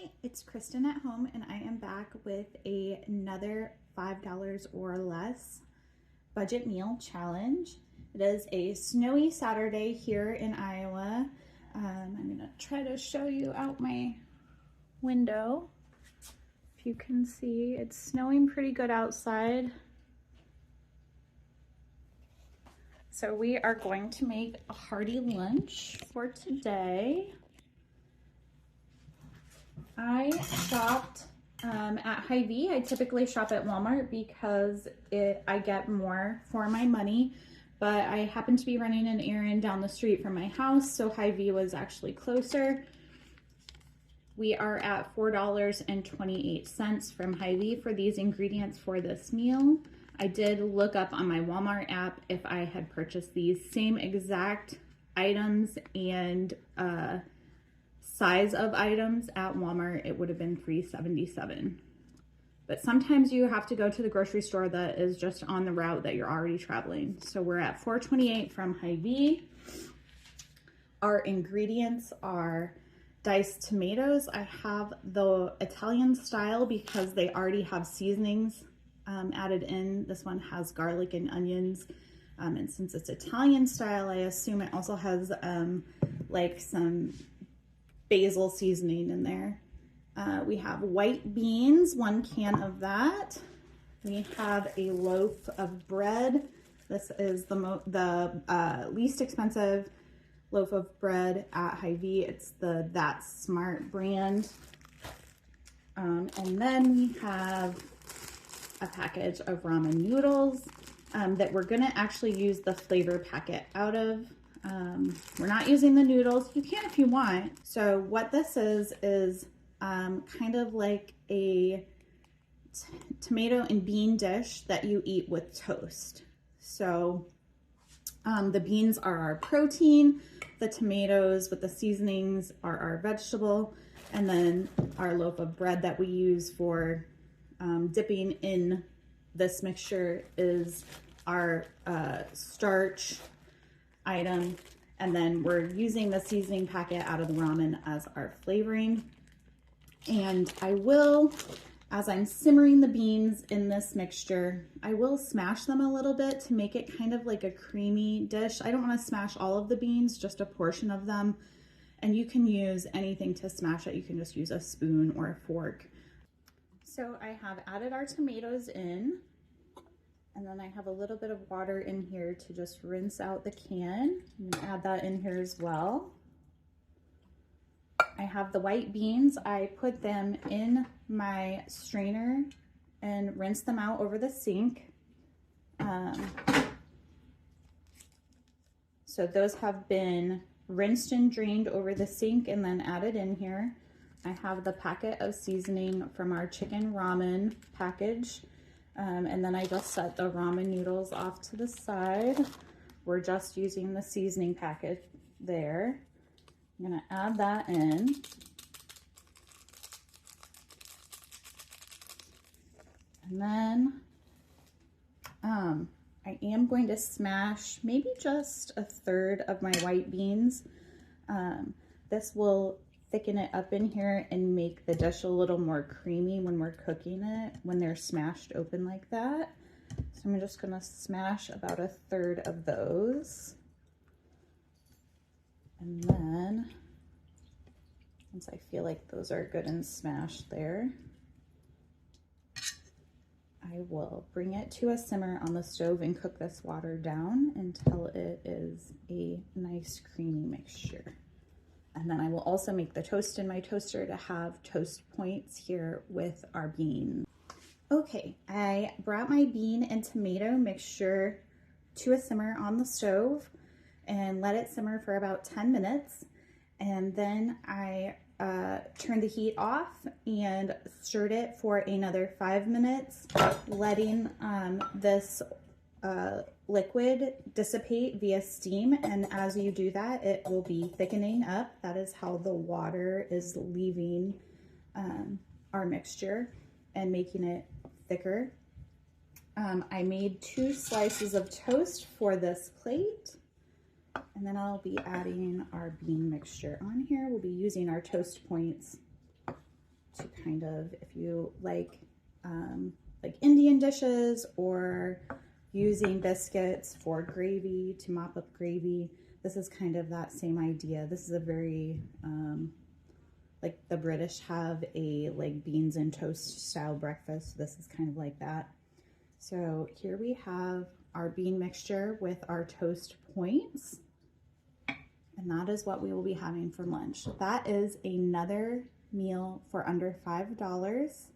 Hi, it's Kristen at home, and I am back with another $5 or less budget meal challenge. It is a snowy Saturday here in Iowa. I'm gonna try to show you out my window. If you can see, it's snowing pretty good outside. So we are going to make a hearty lunch for today. I shopped at Hy-Vee. I typically shop at Walmart because I get more for my money, but I happened to be running an errand down the street from my house, so Hy-Vee was actually closer. We are at $4.28 from Hy-Vee for these ingredients for this meal. I did look up on my Walmart app if I had purchased these same exact items and size of items at Walmart, it would have been $3.77. But sometimes you have to go to the grocery store that is just on the route that you're already traveling. So we're at $4.28 from Hy-Vee. Our ingredients are diced tomatoes. I have the Italian style because they already have seasonings added in. This one has garlic and onions. And since it's Italian style, I assume it also has like some basil seasoning in there. We have white beans, 1 can of that. We have a loaf of bread. This is the least expensive loaf of bread at Hy-Vee. It's the That's Smart brand. And then we have a package of ramen noodles that we're gonna actually use the flavor packet out of. We're not using the noodles. You can if you want. So what this is kind of like a tomato and bean dish that you eat with toast. So the beans are our protein, the tomatoes with the seasonings are our vegetable, and then our loaf of bread that we use for dipping in this mixture is our starch item, and then we're using the seasoning packet out of the ramen as our flavoring. And I will, as I'm simmering the beans in this mixture, I will smash them a little bit to make it kind of like a creamy dish. I don't want to smash all of the beans, just a portion of them, and you can use anything to smash it. You can just use a spoon or a fork. So I have added our tomatoes in. And then I have a little bit of water in here to just rinse out the can. I'm gonna add that in here as well. I have the white beans. I put them in my strainer and rinse them out over the sink. So those have been rinsed and drained over the sink and then added in here. I have the packet of seasoning from our chicken ramen package. And then I just set the ramen noodles off to the side. We're just using the seasoning packet there. I'm gonna add that in. And then I am going to smash maybe just 1/3 of my white beans. This will thicken it up in here and make the dish a little more creamy when we're cooking it, when they're smashed open like that. So I'm just gonna smash about 1/3 of those. And then, once I feel like those are good and smashed there, I will bring it to a simmer on the stove and cook this water down until it is a nice creamy mixture. And then I will also make the toast in my toaster to have toast points here with our beans. Okay, I brought my bean and tomato mixture to a simmer on the stove and let it simmer for about 10 minutes. And then I turned the heat off and stirred it for another 5 minutes, letting this liquid dissipate via steam, and as you do that, it will be thickening up. That is how the water is leaving our mixture and making it thicker. I made 2 slices of toast for this plate, and then I'll be adding our bean mixture on here. We'll be using our toast points to kind of, if you like Indian dishes or using biscuits for gravy to mop up gravy, this is kind of that same idea. This is a very, like the British have a like beans and toast style breakfast. This is kind of like that. So here we have our bean mixture with our toast points. And that is what we will be having for lunch. That is another meal for under $5.